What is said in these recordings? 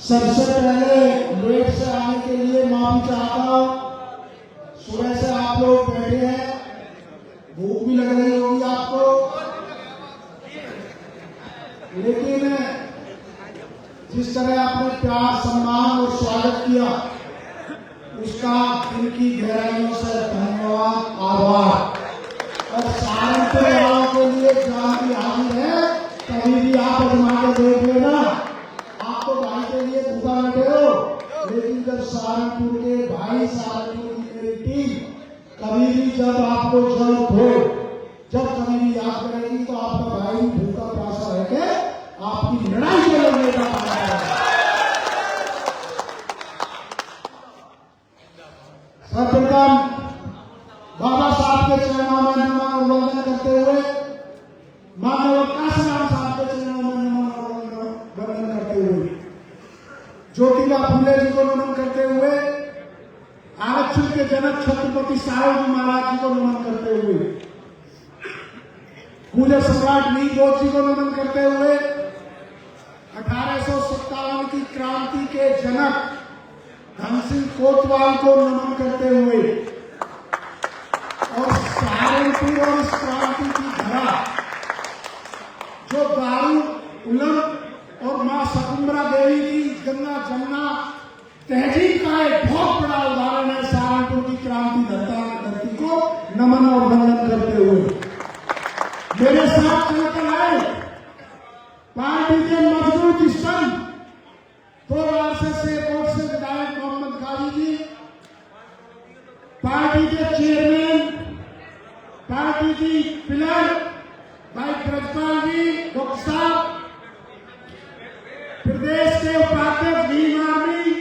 सबसे पहले लेट से आने के लिए माफी चाहता हूं। सुबह से आप लोग बैठे हैं, भूख भी लग रही होगी आपको, लेकिन जिस तरह आपने प्यार, सम्मान और स्वागत किया उसका दिल की गहराइयों से धन्यवाद, आभार। और सहारनपुर वालों के लिए जहाँ भी हाजिर है, कभी भी आप आजमा के देख लेना। आप तो भाई के लिए भूखा बैठे हो, लेकिन जब सहारनपुर के भाई, सहारनपुर की मेरी टीम कभी भी जब आपको जरूरत हो, जब कभी भी याद करेगी, तो आपका भाई भूखा प्यासा रह के आपकी लड़ाई में लड़ने का पाया है। सर्वप्रथम बाबा साहब के चरणों में नमन और वंदन करते हुए, मानव काशीराम साहब के चरणों में नमन और वंदन करते हुए, ज्योतिबा फुले जी को नमन करते हुए, आरक्षण के जनक छत्रपति साहू जी महाराज जी को नमन करते हुए, पूज्य सम्राट नील बोध जी को नमन करते हुए, 1857 की क्रांति के जनक धन सिंह कोतवाल को नमन करते हुए, और सहारनपुर और इस क्रांति की धरा जो दारू उलम और मां शकुंतला देवी की गंगा जमुना तहजीब का एक बहुत बड़ा उदाहरण है। सहारनपुर की क्रांति धरती को नमन और वंदन करते हुए मेरे साथ चलकर आए पार्टी के मजबूत स्तंभ, 2 बार से कोर्ट से विधायक मोहम्मद गाजी जी, पार्टी के चेयरमैन, पार्टी की पिलर भाई ब्रजपाल जी, डॉक्टर साहब, प्रदेश के उपाध्यक्ष भीम आर्मी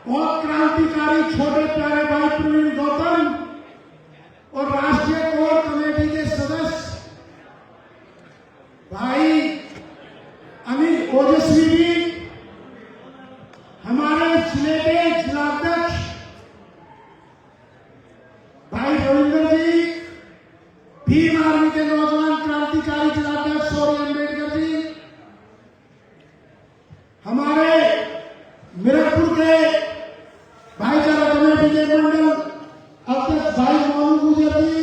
और क्रांतिकारी छोटे प्यारे भाई प्रवीण गौतम और राष्ट्रीय कोर कमेटी के सदस्य भाई अमित ओजस्वी जी, हमारे जिले के जिलाध्यक्ष भाई रविंद्र जी, भीम आर्मी के नौजवान क्रांतिकारी जिलाध्यक्ष सौर्य अम्बेडकर जी, हमारे मिरकपुर के भाईचारा कमेटी के मंडल अध्यक्ष भाई मोहन गुजर जी,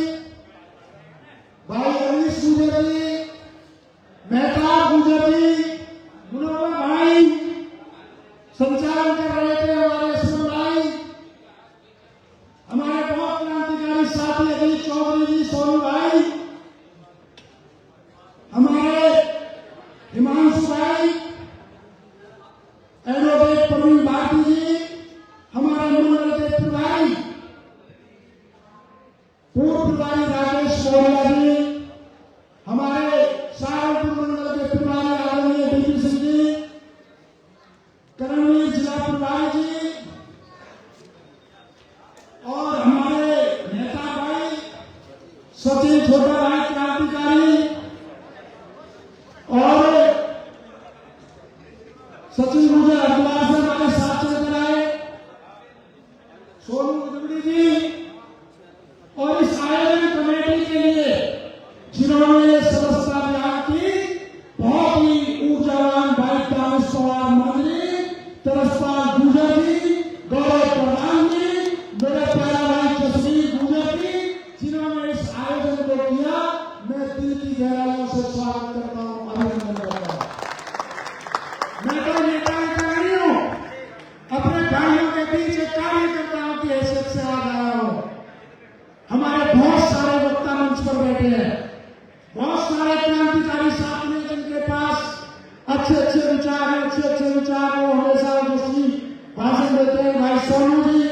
भाई अनिश गुजर जी, मेहताब गुजर जी, मुनव्वर भाई, संचालन कर रहे थे हमारे असलम भाई, हमारे बहुत क्रांतिकारी साथी अजीत चौधरी जी, सोनू भाई, हमारे हिमांशु भाई, एडवोकेट प्रवीण भारती जी, हमारे मंडल के प्रभारी पूर्व प्रभारी राजेश मौर्या जी, हमारे सहारनपुर मंडल के प्रभारी आदरणीय बीपी सिंह जी, करणवीर जिला प्रभारी जी, और हमारे नेता भाई सचिन छोटा भाई क्रांतिकारी, और सचिन मुझे हरिद्वार से हमारे साथ चलकर आए सोनू उदगड़ी जी, और इस आयोजन कमेटी के लिए जिन्होंने सदस्यता अभियान की बहुत ही ऊर्जावान भाई दानिश पवार मंत्री, तरसपाल गुजर जी, गौरव प्रधान जी, मेरा प्यारा भाई जसवीर गुजर जी, जिन्होंने इस आयोजन को किया, मैं दिल की गहराइयों से स्वागत करता हूं, अभिनंदन करता हूं। मैं तो नेता नहीं हूं, अपने भाइयों के बीच एक कार्यकर्ताओं की हैसियत से आ रहा हूं। हमारे बहुत सारे वक्ता मंच पर बैठे हैं, बहुत सारे क्रांतिकारी साथी हैं जिनके पास अच्छे अच्छे विचार हैं, अच्छे अच्छे विचार वो हमेशा यशस्वी भाषण देते हैं, भाई सोनू जी,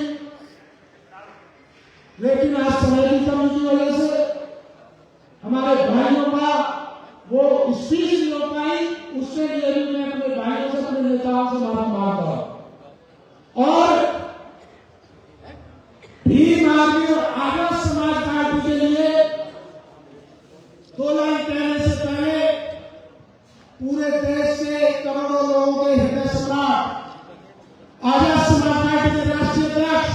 लेकिन आज समय की कमी की वजह से हमारे भाइयों का वो स्पीच नहीं हो पाई, उसके लिए भी मैं अपने भाइयों से, अपने नेताओं से माफी मांगता हूं। और भीम आर्मी और आदर्श समाज पार्टी के लिए 2 लाइन कहने से पहले पूरे देश के करोड़ों लोगों के हृदय सम्राट आदर्श समाज पार्टी के राष्ट्रीय अध्यक्ष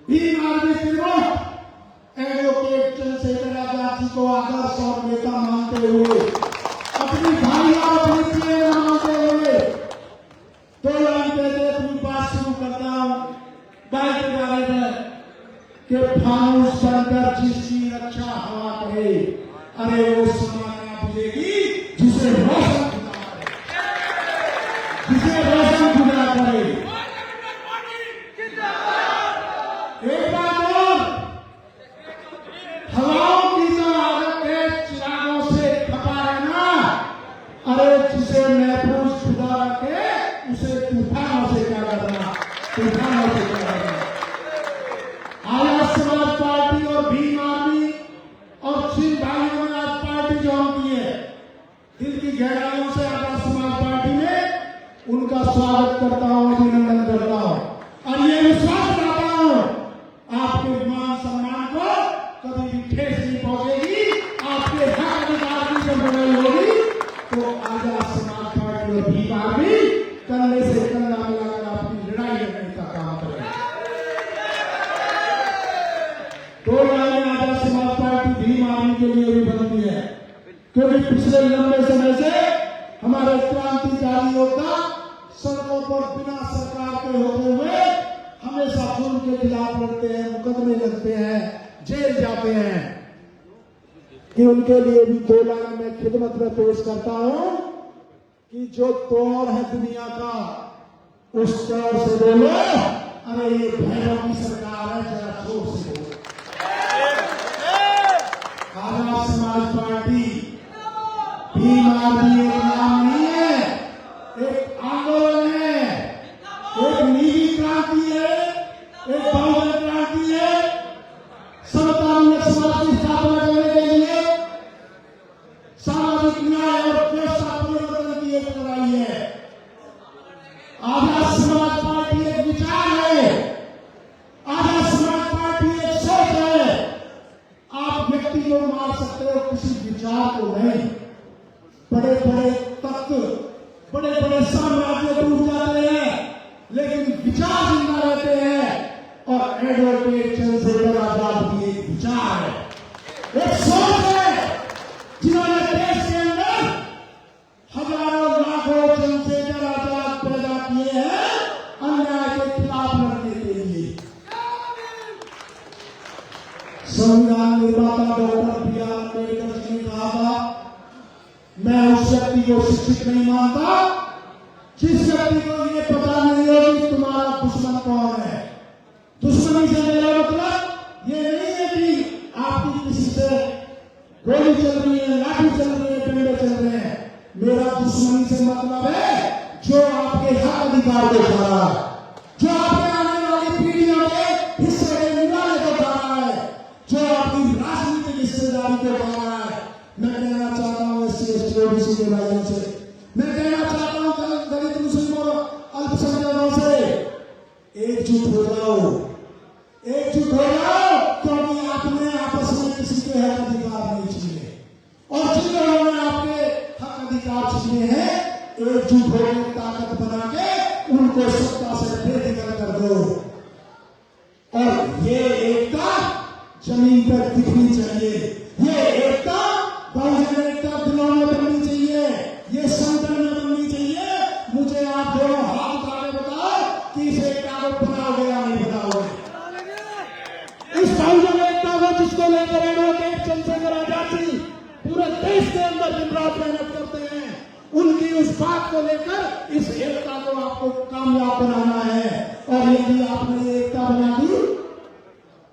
भीम आर्मी प्रमुख एडवोकेट चंद्रशेखर आजाद जी को आदर्श और नेता मानते हुए, अपनी भाई और अपनी प्रेरणा मानते हुए 2 से महफूज खुदा रखे, उसे तूफानों से क्या करना, तूफानों से क्या करना। आजाद समाज पार्टी और भीम आर्मी और सिंह भाइयों ने आज पार्टी ज्वाइन की है। दिल की गहराइयों से आजाद समाज पार्टी में उनका स्वागत करता हूं, अभिनंदन करता हूं और ये विश्वास करता हूं आपके मान सम्मान को कभी भी ठेस नहीं पहुंचेगी। आपके हक अधिकार की जब लड़ाई होगी तो आजाद समाज पार्टी और भीम आर्मी कंधे से कंधा मिलाकर आपकी लड़ाई लड़ने का काम करेगी। तो आजाद समाज पार्टी भीम आर्मी के लिए भी बनती है, क्योंकि पिछले लंबे समय से हमारे क्रांतिकारी योद्धा सड़कों पर बिना सरकार के होते हुए हमेशा जुल्म के खिलाफ लड़ते हैं, मुकदमे लगते हैं, जेल जाते हैं, कि उनके लिए भी 2 लाइन में खिदमत में पेश करता हूं कि जो दौर है दुनिया का उस दौर से बोलो, अरे ये भैरव की सरकार है, जरा जोर से बोलो। आजाद समाज पार्टी भीम आर्मी एक नाम नहीं है, एक आंदोलन है, एक नीली क्रांति है, एक बहुजन क्रांति है। समतामूलक समाज की स्थापना करने के लिए सामाजिक न्याय और व्यवस्था परिवर्तन की एक लड़ाई है। आजाद समाज पार्टी एक विचार है, आजाद समाज पार्टी एक सोच है। आप व्यक्ति को मार सकते हो, किसी विचार को नहीं। बड़े बड़े तत्व, बड़े बड़े साम्राज्य टूट जाते हैं, लेकिन विचार जिंदा रहते हैं। और एडवोकेट चंद्रशेखर आजाद की एक विचार है, एक सोच है, जिन्होंने देश के अंदर हजारों लाखों चंद्रशेखर आजाद पैदा किए हैं अन्याय के खिलाफ लड़ने के लिए। संविधान निर्माता डॉक्टर बी.आर. अम्बेडकर जी ने कहा था, मैं उस व्यक्ति को शिक्षित नहीं मानता जिस व्यक्ति को ये पता नहीं हो कि तुम्हारा दुश्मन कौन है। दुश्मनी से मेरा मतलब ये नहीं है कि आपकी किसी से गोली चल रही है, लाठी चल रही है, डंडे चल रहे हैं। मेरा दुश्मनी से मतलब है जो आपके हक अधिकार को खा रहा है, जो आपके आने वाली पीढ़ियों के हिस्से के निकाले को खा रहा है, जो आपकी राजनीतिक हिस्सेदारी को खा रहा है। मैं कहना चाहता हूं ओबीसी के भाइयों से, मैं कहना चाहता हूं दलित मुस्लिम और अल्पसंख्यकों से, एकजुट हो जाओ, एकजुट हो जाओ, क्योंकि आपने आपस में किसी के हक अधिकार नहीं छीने, और जिन लोगों ने आपके हक अधिकार छीने हैं, एकजुट होकर ताकत बना के उनको सत्ता से बेदखल कर दो। और ये एकता जमीन पर दिखनी चाहिए, ये एकता बहुजन एकता दिलों में बननी चाहिए, ये संगठन में बननी चाहिए। मुझे आप दोनों हाथ उठा के बताओ कि इस एकता को बनाओगे या नहीं बनाओगे। इस बहुजन एकता को जिसको लेकर एडवोकेट चंद्रशेखर आजाद जी पूरे देश के अंदर दिन रात मेहनत करते हैं, उनकी उस बात को लेकर इस एकता को आपको कामयाब बनाना है। और यदि आपने एकता बना दी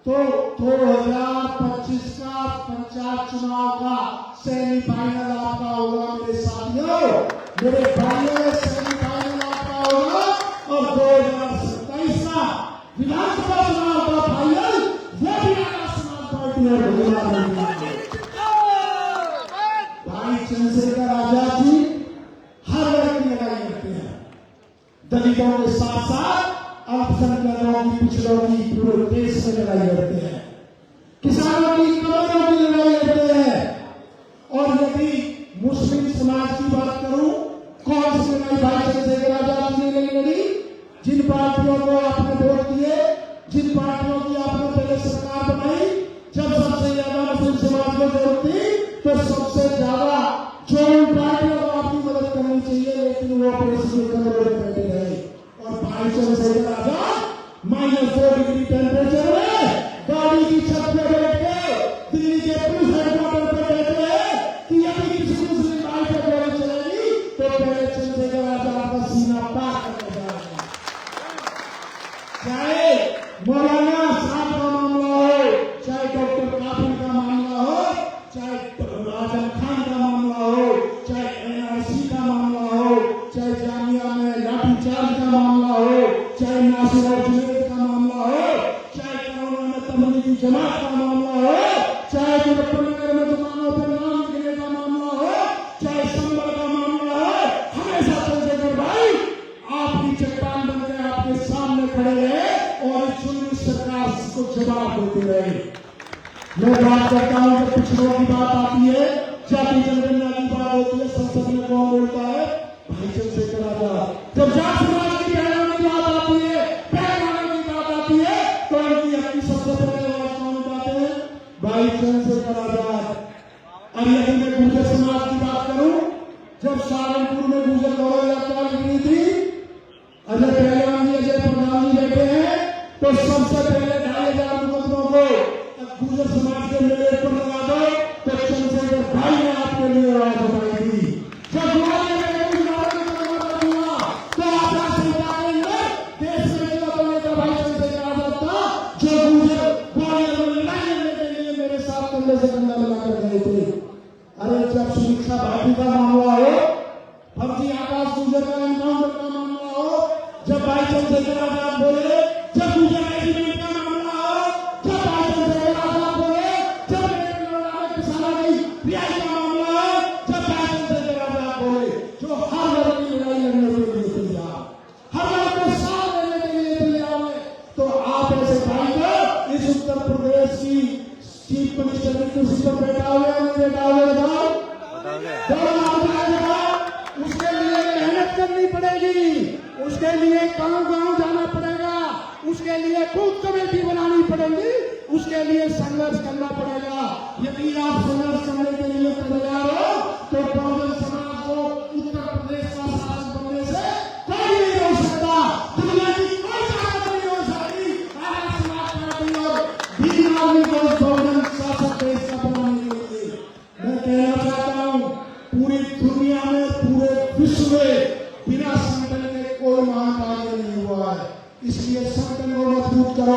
तो 2025 का पंचायत चुनाव का सेमीफाइनल आपका होगा मेरे साथियों, मेरे भाइयों, सेमीफाइनल आपका होगा। और 2027 का विधानसभा चुनाव का फाइनल वो भी आजाद समाज पार्टी और भाई चंद्रशेखर आजाद जी हर वर्ग की लड़ाई करते हैं, दलितों के साथ साथ अल्पसंख्यकों की, पिछड़ों की, पूरे देश में लड़ाई लड़ते हैं, किसानों की, करोड़ों की लड़ाई लड़ते हैं। और यदि मुस्लिम समाज की बात करूं, कौन सी लड़ाई भाई चंद्रशेखर आजाद जी ने लड़ी? जिन पार्टियों को आपने वोट दिए, जिन पार्टियों की आपने पहले सरकार बनाई, जब सबसे ज्यादा मुस्लिम समाज को जरूरत थी, तो सबसे ज्यादा जो पार्टियों को आपकी मदद करनी चाहिए, लेकिन वो बैठे रहे। और भाई चंद्रशेखर आजाद -2 डिग्री टेम्परेचर में गाड़ी की छत पे बैठ के दिल्ली के पुलिस हेडक्वार्टर पे कहते हैं कि यदि किसी मुस्लिम भाई पर गोली चलेगी तो पहले चंद्रशेखर आजाद का सीना पार करने जा रहे हैं। चाहे मौलाना साहब का मामला हो, चाहे डॉक्टर काफिल का मामला हो, चाहे आजम खान का मामला हो, चाहे NRC का मामला हो, लाठीचार्ज का मामला हो, चाहे नासिर और जुनैद का मामला हो, चाहे करोना में तबलीगी जमात का मामला हो, चाहे मुजफ्फरनगर में दुकानों पर नाम लिखने का मामला हो, चाहे संबल का मामला हो, हमेशा चंद्रशेखर भाई आपकी चट्टान बनकर आपके सामने खड़े रहे और चुनी सरकार को जवाब देते रहे। मैं बात करता हूं जब पिछड़ों की बात आती है, जाति जनगणना की बात होती है, संसद में कौन बोलता है? भाई चंद्रशेखर आजाद। जब जाट समाज की पहचान की बात आती है, पहचान की बात आती है, तो इनकी अपनी सबसे पहले आवाज कौन उठाते हैं? भाई चंद्रशेखर आजाद। और यदि मैं गुर्जर समाज की बात करूं, जब सहारनपुर में गुर्जर गौरव यात्रा निकली थी, अजय पहलवान जी, अजय प्रधान जी बैठे हैं, तो सबसे पहले 2,500 मुकदमों को गुर्जर समाज के मेले पर लगा दो, तो चंद्रशेखर भाई ने आपके लिए आवाज उठाई थी। जब ग्वालियर में कोई नारा हुआ, तो आचार संहिता के अंदर देश में चुनाव का भाई चंद्रशेखर आजाद था, जो गुर्जर ग्वालियर में लड़ाई लड़ने के लिए मेरे साथ कंधे से कंधा मिलाकर गए थे। अरे जब सुरक्षा भाभी का मामला हो, फर्जी आकाश गुर्जर का एनकाउंटर का मामला हो, जब भाई चंद्रशेखर आजाद बोले, जब गुर्जर रेजिमेंट का मामला हो, जब भाई चंद्रशेखर आजाद बोले, जब किसानों की रिहाई का मामला हो, जब भाई चंद्रशेखर आजाद बोले, जो हर वर्ग की लड़ाई लड़ने के लिए तैयार, हर वर्ग को साथ देने के लिए तैयार है, तो आप ऐसे भाई को इस उत्तर प्रदेश की चीफ मिनिस्टर की कुर्सी पर बैठा हुआ है, बैठा हुआ बताओ, उसके लिए मेहनत करनी पड़ेगी, उसके लिए गांव-गांव जाना पड़ेगा, उसके लिए बूथ कमेटी बनानी पड़ेगी, उसके लिए संघर्ष करना पड़ेगा। यदि आप संघर्ष करने के लिए तैयार हो, तो बहुजन समाज को उत्तर प्रदेश का शासक बनने से कोई नहीं रोक सकता। दुनिया की कोई ताकत नहीं रोक सकती भारत समाज पार्टी और भीम आर्मी को बहुजन शासक देश का बनाने के लिए। मैं कहना चाहता हूँ, पूरी दुनिया में, पूरे विश्व में बिना संगठन के कोई महान कार्य नहीं हुआ है। इसलिए संगठन को मजबूत करो,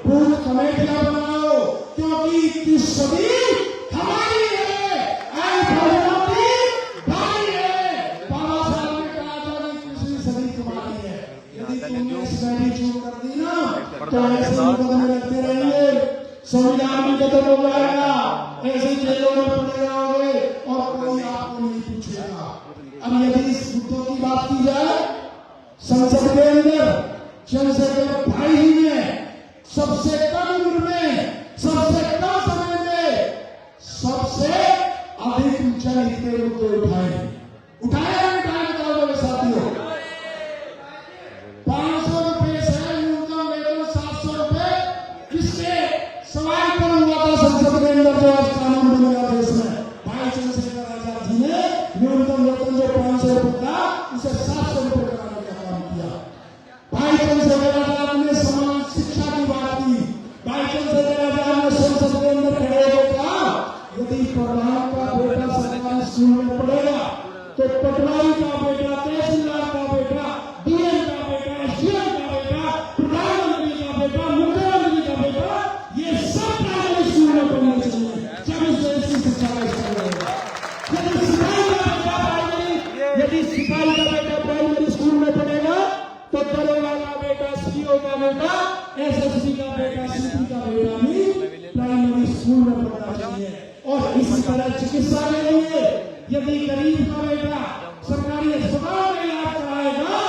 बूथ कमेटियां बनाओ, क्योंकि 21 सदी हमारी है, भाई है। बाबा साहब ने कहा था कि 21वीं सदी तुम्हारी है। यदि तुमने इस बैठी चूक कर दी ना, तो ऐसे मुकदमे लगते रहेंगे, संविधान भी खत्म हो जाएगा, ऐसे जेलों में पड़े रहोगे और कोई आपको नहीं पूछेगा। अब यदि इस मुद्दों की बात की जाए, संसद के अंदर चंद्रशेखर भाई ही ने सबसे कम उम्र में, सबसे कम समय में, सबसे अधिक जनहित के मुद्दे उठाए मेरे साथियों। 500 रुपए से न्यूनतम वेतन 700 रुपए, किसके सवाल पर हुआ था संसद के अंदर, जो आज कानून बन गया देश में? भाई चंद्रशेखर आजाद जी ने न्यूनतम वेतन जो 500 रुपए था, उसे 700 रुपए कराने का काम किया। भाई चंद्रशेखर आजाद ने समान शिक्षा की बात की। भाई चंद्रशेखर आजाद ने संसद के अंदर खड़े होकर कहा, यदि प्रधान का बेटा सरकारी स्कूल में पढ़ेगा, तो पटवारी का बेटा, तहसीलदार का बेटा, डीएम का बेटा, एसडीएम का बेटा, प्रधानमंत्री का बेटा, मुख्यमंत्री का बेटा, ये सब प्राइमरी स्कूल में पढ़ने चाहिए। जब इस देश की शिक्षा का स्तर रहेगा, यदि सिपाही का बेटा प्राइमरी स्कूल में पढ़ेगा, तो दरोगा का बेटा, सीओ का बेटा, एसएसपी का बेटा, सीपी का बेटा भी प्राइमरी स्कूल में पढ़ना चाहिए। और इसी तरह चिकित्सा के लिए यदि गरीब का बेटा सरकारी अस्पताल में इलाज कराएगा,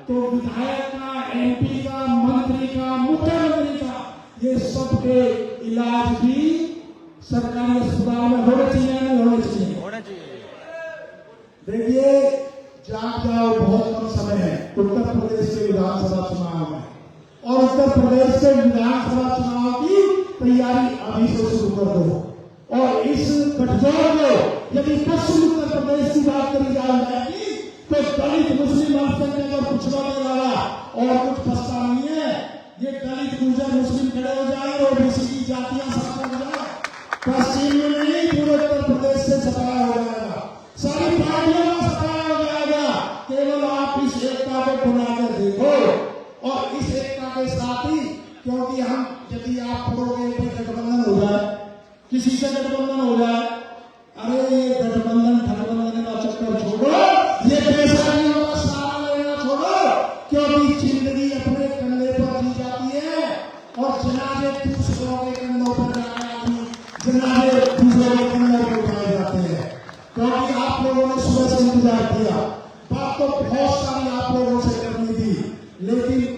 तो विधायक का, एमपी का, मंत्री का, मुख्यमंत्री का, ये सबके इलाज भी सरकारी अस्पताल में होने चाहिए, नहीं होने चाहिए? देखिए, जाग जाओ, बहुत कम समय है उत्तर प्रदेश के विधानसभा चुनाव में, और उत्तर प्रदेश के विधानसभा चुनाव की तैयारी अभी से शुरू कर दो। और इस गठजोड़ को यदि पश्चिम उत्तर प्रदेश की बात करी जाएगी, तो दलित मुस्लिम अल्पसंख्यक और पिछड़ा वाला और कुछ फंसा नहीं है। ये दलित गुर्जर मुस्लिम खड़े हो जाए और ओबीसी की जातियां सफल हो जाए, पश्चिम में नहीं पूरे उत्तर प्रदेश से सफाया हो जाएगा, सारी पार्टियों का सफाया हो जाएगा। केवल आप इस एकता को बनाकर देखो, और इस एकता के साथ ही, क्योंकि हम, यदि आप पढ़ोगे कोई गठबंधन हो जाए, किसी से गठबंधन हो जाए, अरे ये गठबंधन का चक्कर छोड़ो, ये पैसा नहीं होगा, सारा लेना छोड़ो, जनाजे दूसरों के कंधों पर जाने जनाजे दूसरों के कंधों पर उठाए जाते हैं। क्योंकि आप लोगों ने सुबह से इंतजार किया, बात तो बहुत सारी आप लोगों से करनी थी, लेकिन